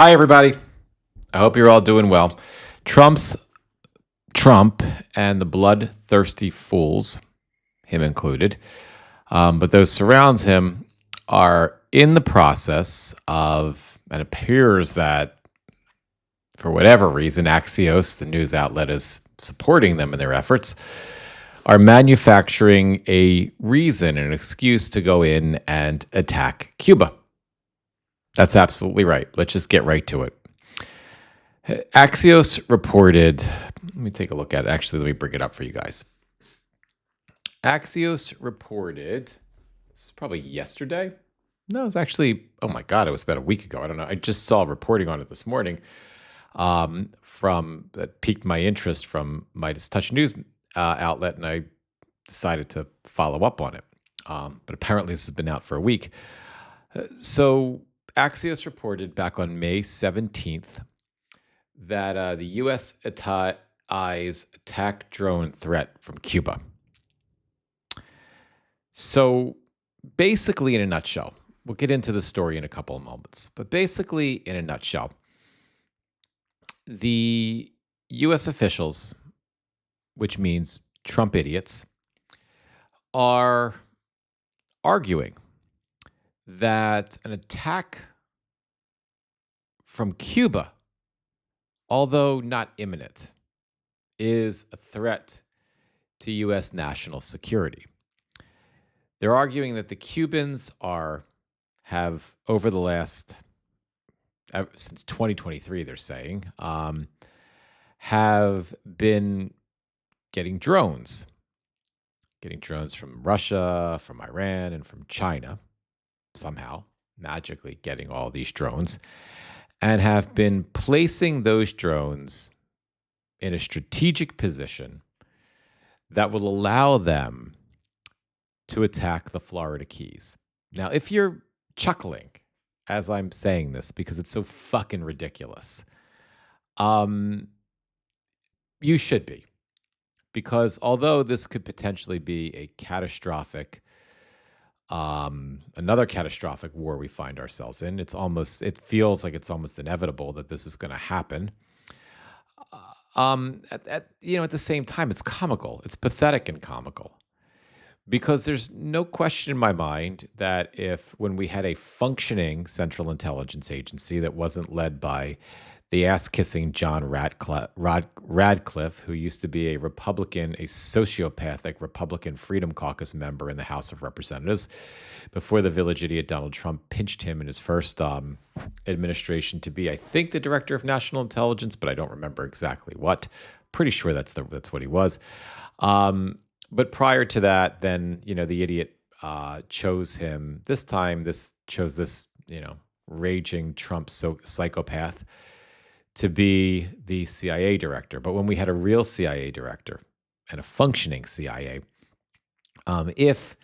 Hi, everybody. I hope you're all doing well. Trump's Trump and the bloodthirsty fools, him included, but those surrounds him, are in the process of, and it appears that for whatever reason, Axios, the news outlet, is supporting them in their efforts, are manufacturing a reason, an excuse to go in and attack Cuba. That's absolutely right. Let's just get right to it. Axios reported, let me take a look at it. Actually, let me bring it up for you guys. Axios reported, this is probably yesterday. No, it was actually, oh my God, it was about a week ago. I don't know. I just saw reporting on it this morning from that piqued my interest from Midas Touch News outlet, and I decided to follow up on it. But apparently this has been out for a week. So Axios reported back on May 17th that the U.S. eyes attack drone threat from Cuba. So basically, in a nutshell, we'll get into the story in a couple of moments, but basically, in a nutshell, the U.S. officials, which means Trump idiots, are arguing that an attack from Cuba, although not imminent, is a threat to U.S. national security. They're arguing that the Cubans have over the last, since 2023, they're saying, have been getting drones from Russia, from Iran, and from China, somehow, magically getting all these drones, and have been placing those drones in a strategic position that will allow them to attack the Florida Keys. Now, if you're chuckling as I'm saying this because it's so fucking ridiculous, you should be. Because although this could potentially be a catastrophic, another catastrophic war we find ourselves in, it feels like it's almost inevitable that this is going to happen. At the same time, it's comical. It's pathetic and comical. Because there's no question in my mind that when we had a functioning Central Intelligence Agency that wasn't led by the ass-kissing John Radcliffe, who used to be a sociopathic Republican Freedom Caucus member in the House of Representatives, before the village idiot Donald Trump pinched him in his first administration to be, I think, the director of national intelligence, but I don't remember exactly what. Pretty sure that's what he was. But prior to that, then, the idiot chose him. This time, chose this, raging Trump psychopath to be the CIA director. But when we had a real CIA director and a functioning CIA, if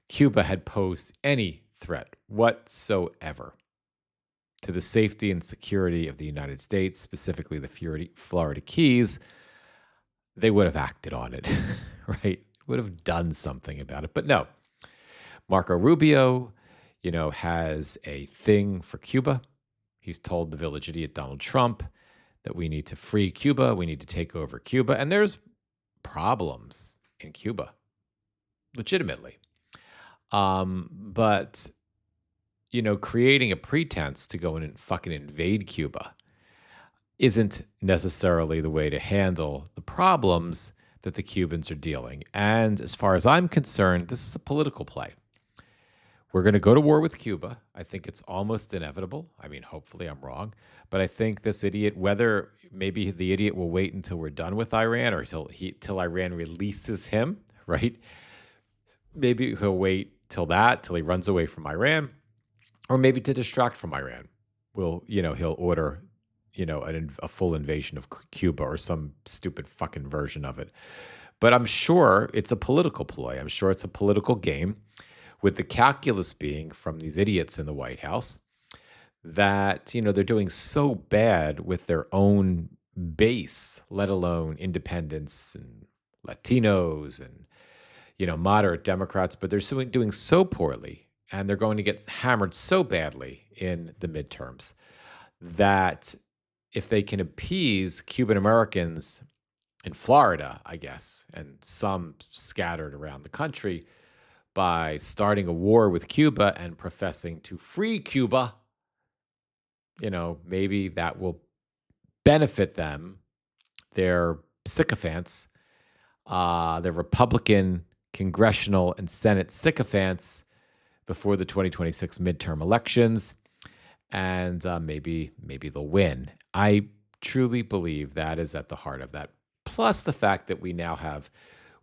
Cuba had posed any threat whatsoever to the safety and security of the United States, specifically the Florida Keys, they would have acted on it, right? Would have done something about it. But no, Marco Rubio, has a thing for Cuba. He's told the village idiot Donald Trump that we need to free Cuba. We need to take over Cuba. And there's problems in Cuba, legitimately. But, creating a pretense to go in and fucking invade Cuba isn't necessarily the way to handle the problems that the Cubans are dealing. And as far as I'm concerned, this is a political play. We're going to go to war with Cuba. I think it's almost inevitable. I mean, hopefully I'm wrong. But I think this idiot, whether maybe the idiot will wait until we're done with Iran or till Iran releases him, right? Maybe he'll wait till he runs away from Iran, or maybe to distract from Iran. He'll order a full invasion of Cuba or some stupid fucking version of it. But I'm sure it's a political ploy. I'm sure it's a political game, with the calculus being from these idiots in the White House that, they're doing so bad with their own base, let alone independents and Latinos and, moderate Democrats, but they're doing so poorly, and they're going to get hammered so badly in the midterms that if they can appease Cuban Americans in Florida, I guess, and some scattered around the country by starting a war with Cuba and professing to free Cuba, maybe that will benefit them, their sycophants, the Republican congressional and Senate sycophants before the 2026 midterm elections, and maybe they'll win. I truly believe that is at the heart of that. Plus the fact that we now have,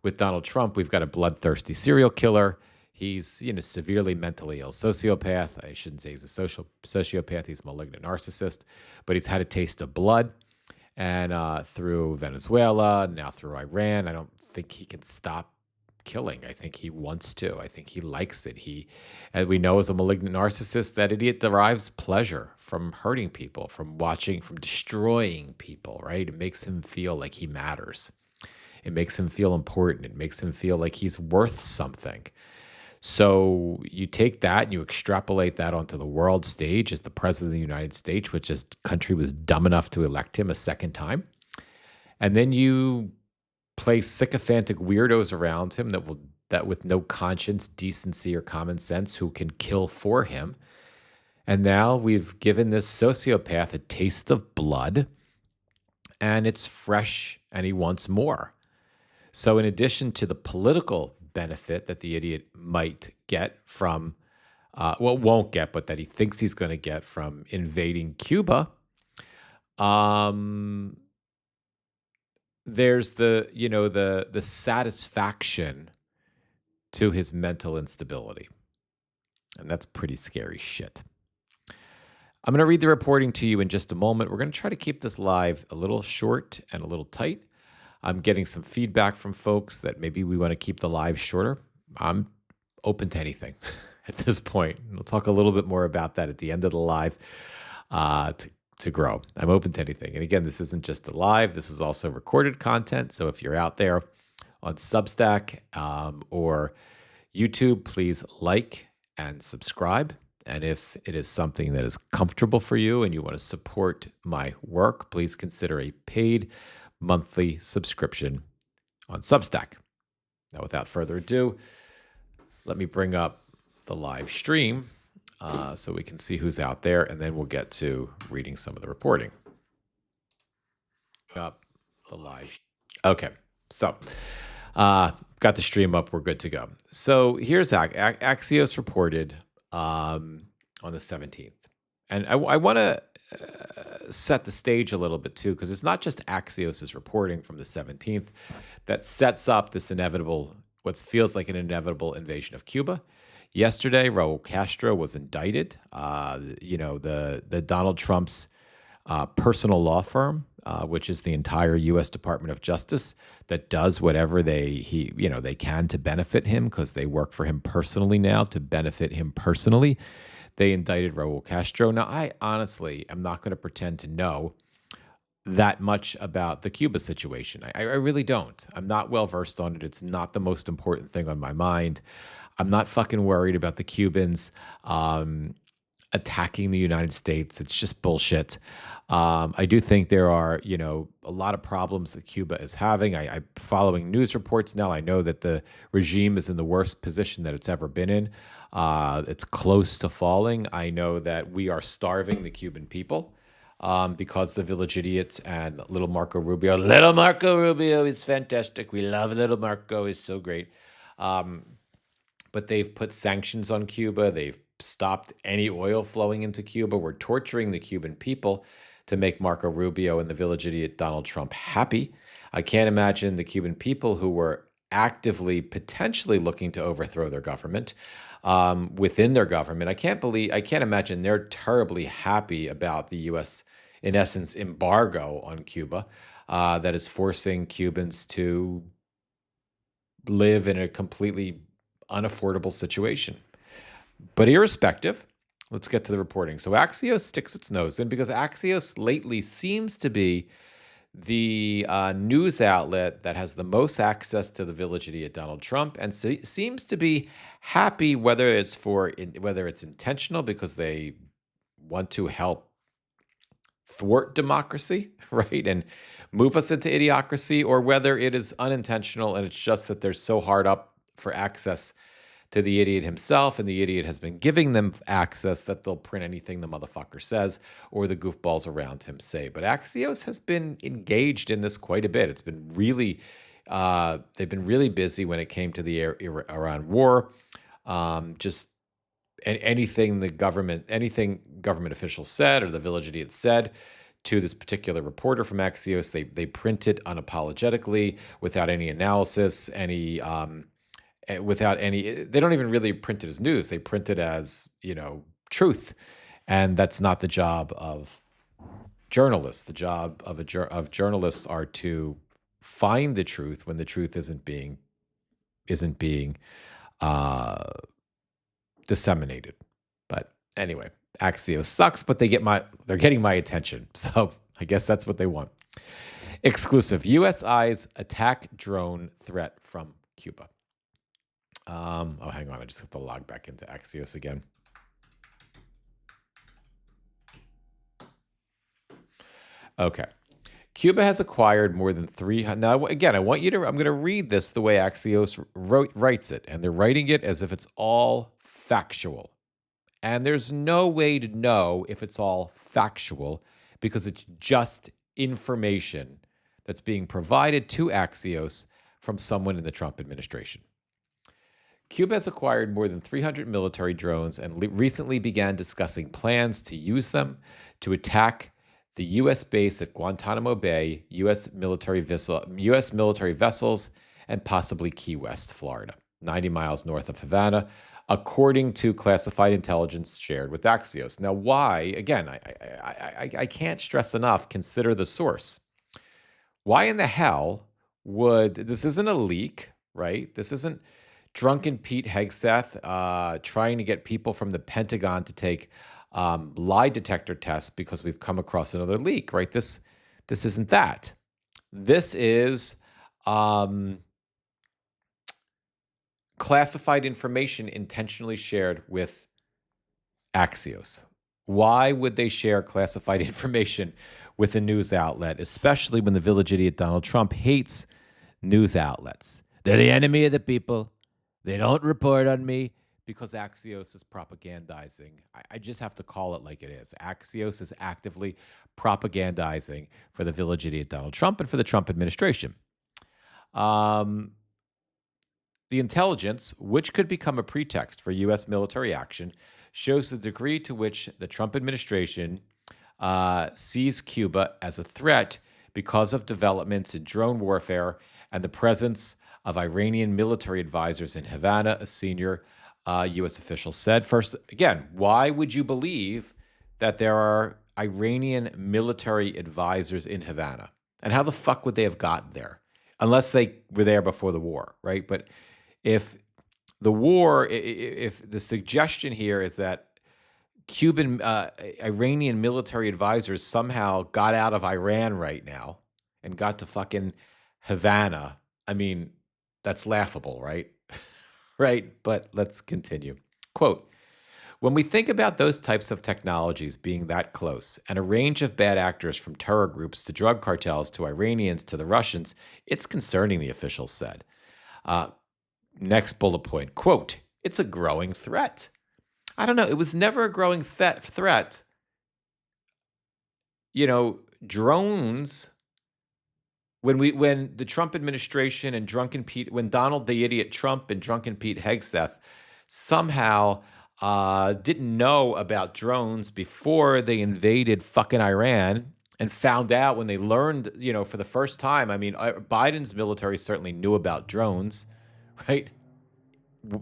with Donald Trump, we've got a bloodthirsty serial killer. He's, severely mentally ill sociopath. I shouldn't say he's a sociopath. He's a malignant narcissist, but he's had a taste of blood, and through Venezuela, now through Iran. I don't think he can stop killing. I think he wants to. I think he likes it. As we know, as a malignant narcissist, that idiot derives pleasure from hurting people, from destroying people, right? It makes him feel like he matters. It makes him feel important. It makes him feel like he's worth something. So you take that and you extrapolate that onto the world stage as the president of the United States, which this country was dumb enough to elect him a second time. And then you place sycophantic weirdos around him that with no conscience, decency, or common sense who can kill for him. And now we've given this sociopath a taste of blood, and it's fresh, and he wants more. So in addition to the political benefit that the idiot might get from, won't get, but that he thinks he's going to get from invading Cuba, there's the satisfaction to his mental instability. And that's pretty scary shit. I'm going to read the reporting to you in just a moment. We're going to try to keep this live a little short and a little tight. I'm getting some feedback from folks that maybe we want to keep the live shorter. I'm open to anything at this point. We'll talk a little bit more about that at the end of the live to grow. I'm open to anything. And again, this isn't just a live. This is also recorded content. So if you're out there on Substack or YouTube, please like and subscribe. And if it is something that is comfortable for you and you want to support my work, please consider a paid monthly subscription on Substack. Now, without further ado, let me bring up the live stream so we can see who's out there, and then we'll get to reading some of the reporting. Up the live. Okay, so got the stream up. We're good to go. So here's Axios reported on the 17th. And I want to set the stage a little bit too, because it's not just Axios' reporting from the 17th that sets up this what feels like an inevitable invasion of Cuba. Yesterday, Raul Castro was indicted. The Donald Trump's personal law firm, which is the entire U.S. Department of Justice, that does whatever they can to benefit him, because they work for him personally now to benefit him personally. They indicted Raul Castro. Now, I honestly am not going to pretend to know that much about the Cuba situation. I really don't. I'm not well versed on it. It's not the most important thing on my mind. I'm not fucking worried about the Cubans attacking the United States. It's just bullshit. I do think there are, a lot of problems that Cuba is having. I'm following news reports now. I know that the regime is in the worst position that it's ever been in. It's close to falling. I know that we are starving the Cuban people because the village idiots and little Marco Rubio. Little Marco Rubio is fantastic. We love little Marco. He's so great. But they've put sanctions on Cuba. They've stopped any oil flowing into Cuba. We're torturing the Cuban people to make Marco Rubio and the village idiot Donald Trump happy. I can't imagine the Cuban people who were actively, potentially looking to overthrow their government within their government. I can't imagine they're terribly happy about the U.S., in essence, embargo on Cuba that is forcing Cubans to live in a completely unaffordable situation. But irrespective, let's get to the reporting. So Axios sticks its nose in because Axios lately seems to be the news outlet that has the most access to the village idiot Donald Trump, and seems to be happy whether it's intentional because they want to help thwart democracy, right, and move us into idiocracy, or whether it is unintentional and it's just that they're so hard up for access to the idiot himself, and the idiot has been giving them access that they'll print anything the motherfucker says or the goofballs around him say. But Axios has been engaged in this quite a bit. It's been really, they've been really busy when it came to the Iran war. Just anything anything government officials said or the village idiot said to this particular reporter from Axios, they print it unapologetically without any analysis, without any. They don't even really print it as news. They print it as truth, and that's not the job of journalists. The job of journalists are to find the truth when the truth isn't being uh, disseminated. But anyway, Axios sucks, but they're getting my attention. So I guess that's what they want. Exclusive. U.S. eyes attack drone threat from Cuba. Oh, hang on. I just have to log back into Axios again. Okay. Cuba has acquired more than 300. Now, again, I'm going to read this the way Axios writes it, and they're writing it as if it's all factual. And there's no way to know if it's all factual because it's just information that's being provided to Axios from someone in the Trump administration. Cuba has acquired more than 300 military drones and recently began discussing plans to use them to attack the U.S. base at Guantanamo Bay, U.S. military vessels, and possibly Key West, Florida, 90 miles north of Havana, according to classified intelligence shared with Axios. Now, why? Again, I can't stress enough, consider the source. Why in the hell this isn't a leak, right? This isn't drunken Pete Hegseth trying to get people from the Pentagon to take lie detector tests because we've come across another leak, right? This isn't that. This is classified information intentionally shared with Axios. Why would they share classified information with a news outlet, especially when the village idiot Donald Trump hates news outlets? They're the enemy of the people. They don't report on me because Axios is propagandizing. I just have to call it like it is. Axios is actively propagandizing for the village idiot Donald Trump and for the Trump administration. The intelligence, which could become a pretext for U.S. military action, shows the degree to which the Trump administration sees Cuba as a threat because of developments in drone warfare and the presence of Iranian military advisors in Havana, a senior U.S. official said. First, again, why would you believe that there are Iranian military advisors in Havana? And how the fuck would they have gotten there? Unless they were there before the war, right? But if the suggestion here is that Cuban, Iranian military advisors somehow got out of Iran right now and got to fucking Havana, I mean, that's laughable, right? Right, but let's continue. Quote, when we think about those types of technologies being that close and a range of bad actors from terror groups to drug cartels to Iranians to the Russians, it's concerning, the officials said. Next bullet point, quote, it's a growing threat. I don't know. It was never a growing threat. Drones, when the Trump administration and when Donald the idiot Trump and drunken Pete Hegseth somehow didn't know about drones before they invaded fucking Iran and found out when they learned, for the first time. I mean, Biden's military certainly knew about drones, right?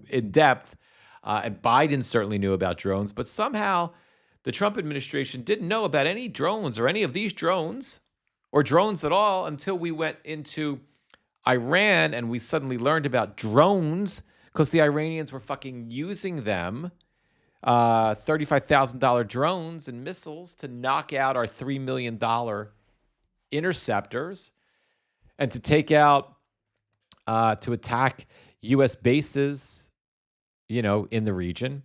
In depth. And Biden certainly knew about drones, but somehow the Trump administration didn't know about any drones or any of these drones or drones at all until we went into Iran and we suddenly learned about drones because the Iranians were fucking using them, $35,000 drones and missiles to knock out our $3 million interceptors and to take out, to attack U.S. bases, in the region.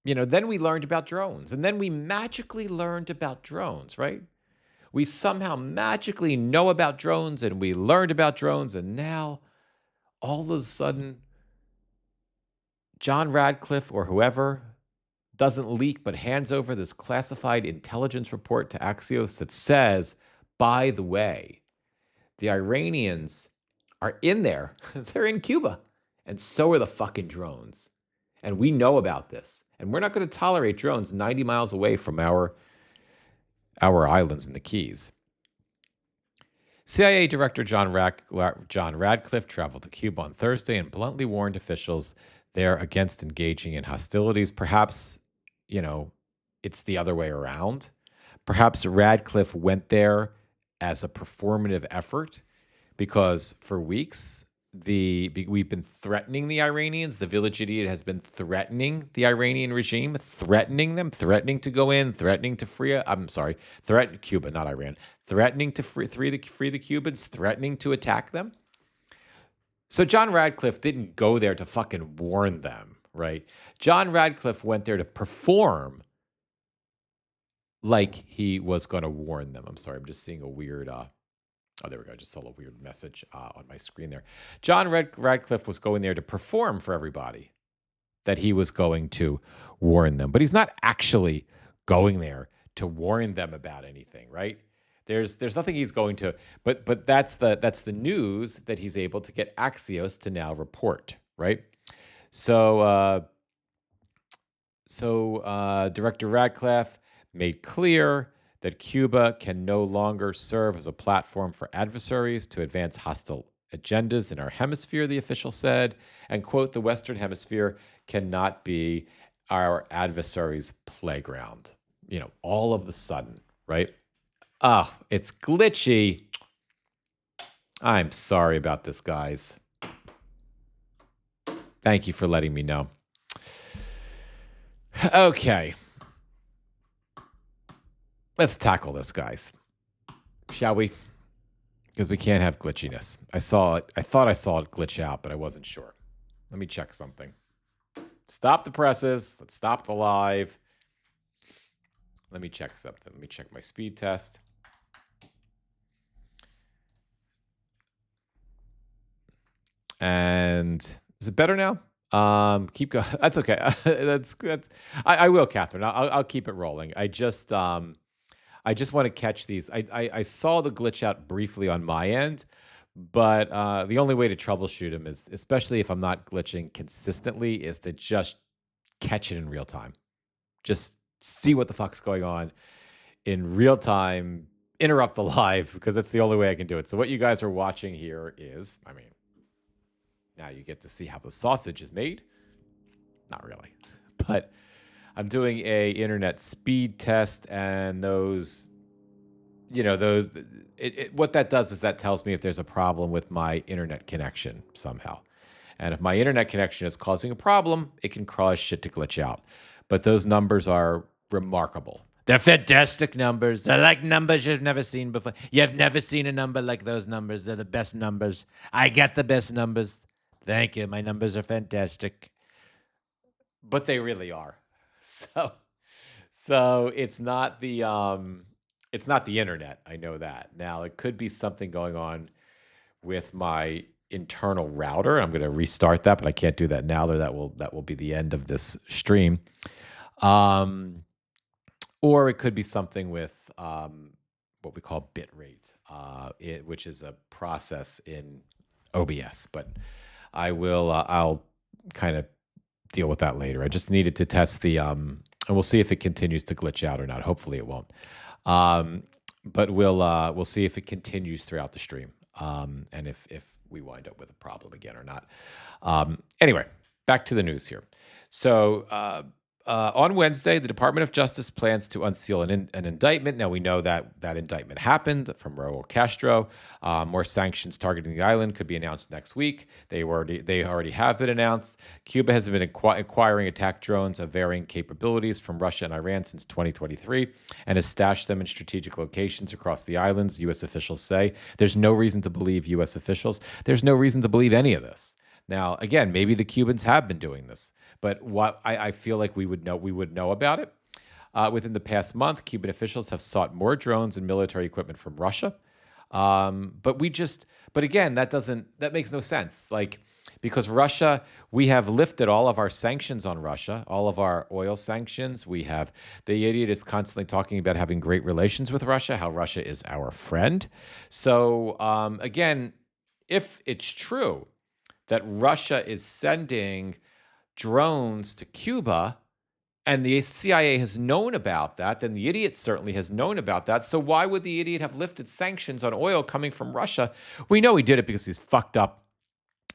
Then we learned about drones, and then we magically learned about drones, right? We somehow magically know about drones, and we learned about drones, and now all of a sudden, John Radcliffe or whoever doesn't leak but hands over this classified intelligence report to Axios that says, by the way, the Iranians are in there. They're in Cuba. And so are the fucking drones. And we know about this. And we're not going to tolerate drones 90 miles away from our islands in the Keys. CIA Director John Radcliffe traveled to Cuba on Thursday and bluntly warned officials there against engaging in hostilities. Perhaps, it's the other way around. Perhaps Radcliffe went there as a performative effort because for weeks we've been threatening the Iranians. The village idiot has been threatening the Iranian regime, threatening them, threatening to go in, threatening to threaten Cuba, not Iran, threatening to free the Cubans, threatening to attack them. So John Radcliffe didn't go there to fucking warn them, right? John Radcliffe went there to perform like he was going to warn them. I'm sorry, I'm just seeing a weird... Oh, there we go. I just saw a weird message on my screen there. John Radcliffe was going there to perform for everybody that he was going to warn them. But he's not actually going there to warn them about anything, right? There's nothing he's going to, but that's the news that he's able to get Axios to now report, right? So Director Radcliffe made clear that Cuba can no longer serve as a platform for adversaries to advance hostile agendas in our hemisphere, the official said, and, quote, the Western Hemisphere cannot be our adversaries' playground. All of the sudden, right? Oh, it's glitchy. I'm sorry about this, guys. Thank you for letting me know. Okay. Let's tackle this, guys. Shall we? Because we can't have glitchiness. I thought I saw it glitch out, but I wasn't sure. Let me check something. Stop the presses. Let's stop the live. Let me check something. Let me check my speed test. And is it better now? Keep going. That's okay. That's good. I will, Catherine. I'll keep it rolling. I just want to catch these. I saw the glitch out briefly on my end, but the only way to troubleshoot them is, especially if I'm not glitching consistently, is to just catch it in real time. Just see what the fuck's going on in real time, interrupt the live, because that's the only way I can do it. So what you guys are watching here is, now you get to see how the sausage is made. Not really, but I'm doing a internet speed test, and what that does is that tells me if there's a problem with my internet connection somehow. And if my internet connection is causing a problem, it can cause shit to glitch out. But those numbers are remarkable. They're fantastic numbers. They're like numbers you've never seen before. You've never seen a number like those numbers. They're the best numbers. I get the best numbers. Thank you. My numbers are fantastic. But they really are. So it's not the internet. I know that. Now it could be something going on with my internal router. I'm going to restart that, but I can't do that now. That will be the end of this stream. Or it could be something with what we call bit rate, which is a process in OBS. But I'll kind of deal with that later. I just needed to test and we'll see if it continues to glitch out or not. Hopefully it won't. But we'll see if it continues throughout the stream, and if we wind up with a problem again or not. Anyway, back to the news here. So on Wednesday, the Department of Justice plans to unseal an indictment. Now, we know that indictment happened from Raul Castro. More sanctions targeting the island could be announced next week. They already have been announced. Cuba has been acquiring attack drones of varying capabilities from Russia and Iran since 2023 and has stashed them in strategic locations across the islands, U.S. officials say. There's no reason to believe U.S. officials. There's no reason to believe any of this. Now, again, maybe the Cubans have been doing this, but what I feel like we would know about it. Within the past month, Cuban officials have sought more drones and military equipment from Russia. But again, that makes no sense. Like, because Russia, we have lifted all of our sanctions on Russia, all of our oil sanctions. The idiot is constantly talking about having great relations with Russia, how Russia is our friend. So, again, if it's true that Russia is sending drones to Cuba, and the CIA has known about that, then the idiot certainly has known about that. So why would the idiot have lifted sanctions on oil coming from Russia? We know he did it because he's fucked up.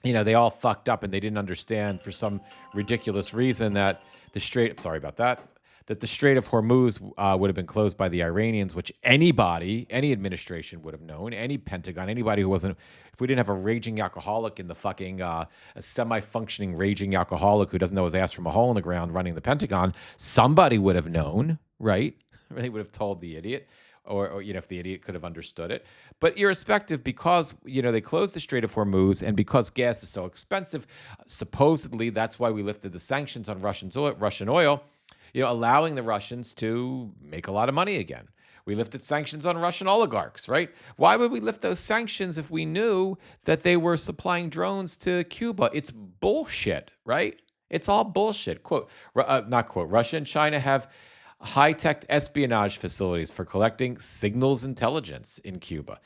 They all fucked up and they didn't understand for some ridiculous reason that sorry about that, that the Strait of Hormuz would have been closed by the Iranians, which any administration would have known, any Pentagon, anybody who wasn't, if we didn't have a raging alcoholic in the fucking, a semi-functioning raging alcoholic who doesn't know his ass from a hole in the ground running the Pentagon, somebody would have known, right? They would have told the idiot. Or if the idiot could have understood it. But irrespective, because, they closed the Strait of Hormuz and because gas is so expensive, supposedly that's why we lifted the sanctions on Russian oil, allowing the Russians to make a lot of money again. We lifted sanctions on Russian oligarchs, right? Why would we lift those sanctions if we knew that they were supplying drones to Cuba? It's bullshit, right? It's all bullshit. Not quote, Russia and China have high-tech espionage facilities for collecting signals intelligence in Cuba.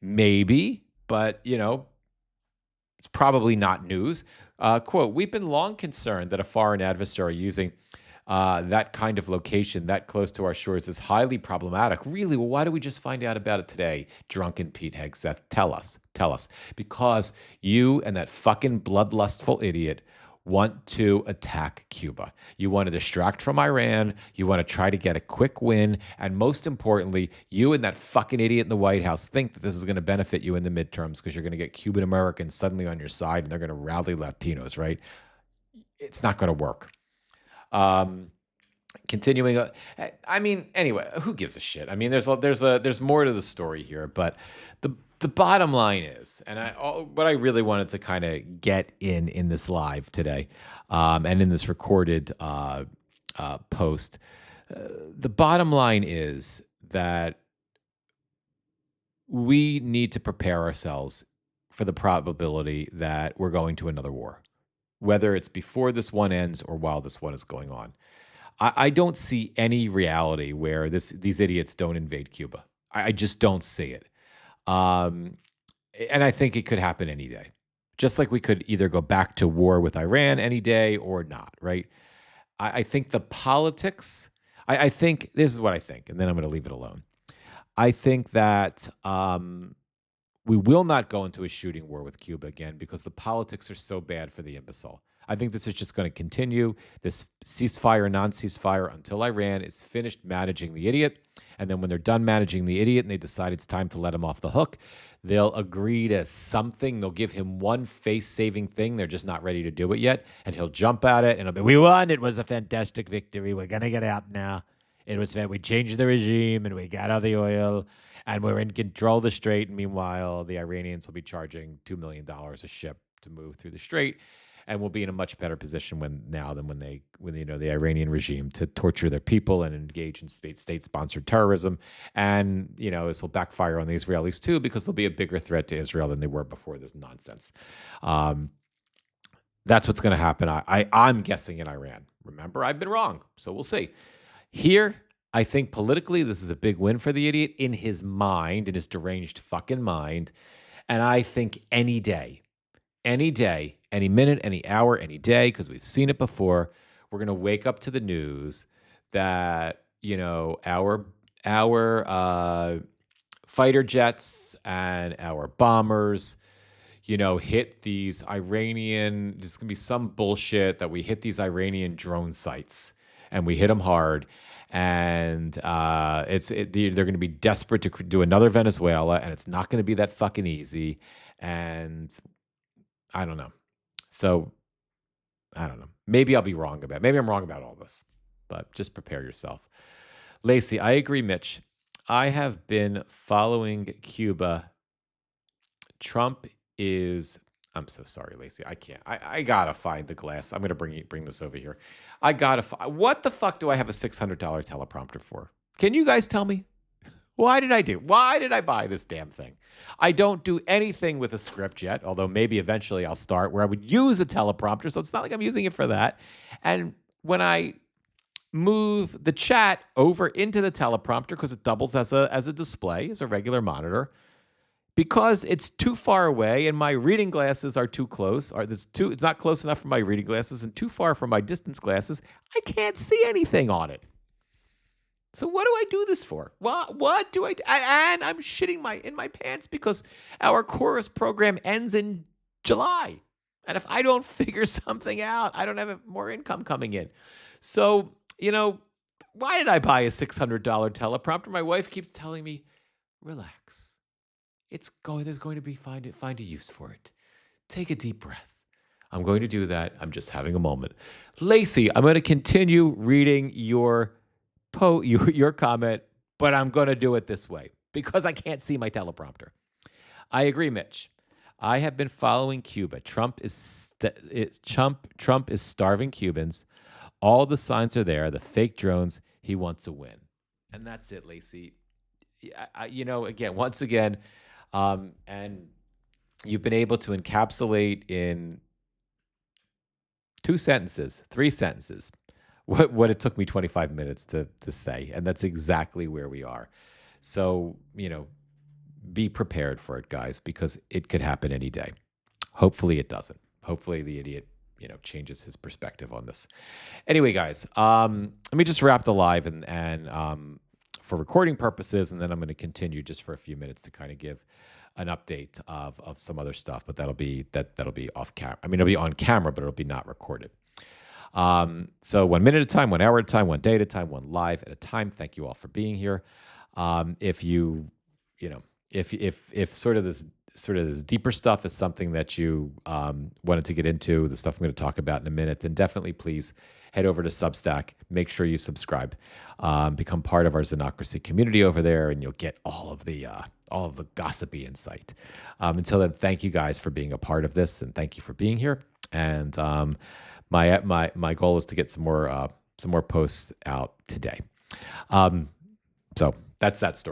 Maybe, but, it's probably not news. Quote, we've been long concerned that a foreign adversary using that kind of location that close to our shores is highly problematic. Really? Well, why do we just find out about it today? Drunken Pete Hegseth, tell us. Because you and that fucking bloodlustful idiot want to attack Cuba. You want to distract from Iran. You want to try to get a quick win. And most importantly, you and that fucking idiot in the White House think that this is going to benefit you in the midterms because you're going to get Cuban Americans suddenly on your side and they're going to rally Latinos, right? It's not going to work. Continuing, anyway, who gives a shit? There's more to the story here, but the bottom line is, what I really wanted to kind of get in this live today, and in this recorded post, the bottom line is that we need to prepare ourselves for the probability that we're going to another war, whether it's before this one ends or while this one is going on. I don't see any reality where these idiots don't invade Cuba. I just don't see it. And I think it could happen any day. Just like we could either go back to war with Iran any day or not, right? I think the politics, I think, this is what I think, and then I'm going to leave it alone. I think that we will not go into a shooting war with Cuba again because the politics are so bad for the imbecile. I think this is just going to continue, this ceasefire, non-ceasefire, until Iran is finished managing the idiot. And then when they're done managing the idiot and they decide it's time to let him off the hook, they'll agree to something. They'll give him one face-saving thing. They're just not ready to do it yet. And he'll jump at it and he'll be, we won. It was a fantastic victory. We're going to get out now. We changed the regime and we got all the oil and we're in control of the strait. And meanwhile, the Iranians will be charging $2 million a ship to move through the strait. And we'll be in a much better position when the Iranian regime to torture their people and engage in state-sponsored terrorism. And, this will backfire on the Israelis too, because they'll be a bigger threat to Israel than they were before this nonsense. That's what's going to happen. I'm guessing in Iran. Remember, I've been wrong. So we'll see. Here, I think politically, this is a big win for the idiot in his mind, in his deranged fucking mind. And I think any day, any minute, any hour, any day, because we've seen it before, we're going to wake up to the news that, our fighter jets and our bombers, hit these Iranian, there's going to be some bullshit that we hit these Iranian drone sites and we hit them hard. And they're going to be desperate to do another Venezuela, and it's not going to be that fucking easy. And I don't know. So I don't know. Maybe I'll be wrong about it. Maybe I'm wrong about all this, but just prepare yourself. Lacey, I agree, Mitch. I have been following Cuba. Trump is I'm so sorry, Lacey. I can't. I gotta find the glass. I'm gonna bring this over here. I gotta. What the fuck do I have a $600 teleprompter for? Can you guys tell me? Why did I do? Why did I buy this damn thing? I don't do anything with a script yet, although maybe eventually I'll start where I would use a teleprompter. So it's not like I'm using it for that. And when I move the chat over into the teleprompter, because it doubles as a display, as a regular monitor, because it's too far away and my reading glasses are too close, or it's not close enough for my reading glasses and too far from my distance glasses, I can't see anything on it. So what do I do this for? What do I do? And I'm shitting in my pants because our chorus program ends in July. And if I don't figure something out, I don't have more income coming in. So, why did I buy a $600 teleprompter? My wife keeps telling me, relax. There's going to be, find a use for it. Take a deep breath. I'm going to do that. I'm just having a moment. Lacey, I'm going to continue reading your comment, but I'm going to do it this way because I can't see my teleprompter. I agree, Mitch. I have been following Cuba. Trump is starving Cubans. All the signs are there. The fake drones. He wants a win, and that's it, Lacey. Once again, and you've been able to encapsulate in 3 sentences, what it took me 25 minutes to say, and that's exactly where we are. So, be prepared for it, guys, because it could happen any day. Hopefully it doesn't. Hopefully the idiot, changes his perspective on this. Anyway, guys, let me just wrap the live and for recording purposes, and then I'm going to continue just for a few minutes to kind of give an update of some other stuff, but that'll be off camera. I mean, it'll be on camera, but it'll be not recorded. So 1 minute at a time, 1 hour at a time, 1 day at a time, one live at a time. Thank you all for being here. If sort of this deeper stuff is something that you wanted to get into, the stuff I'm going to talk about in a minute, then definitely please head over to Substack. Make sure you subscribe, become part of our Xenocracy community over there, and you'll get all of the gossipy insight. Until then, thank you guys for being a part of this, and thank you for being here. And my goal is to get some more posts out today. So that's that story.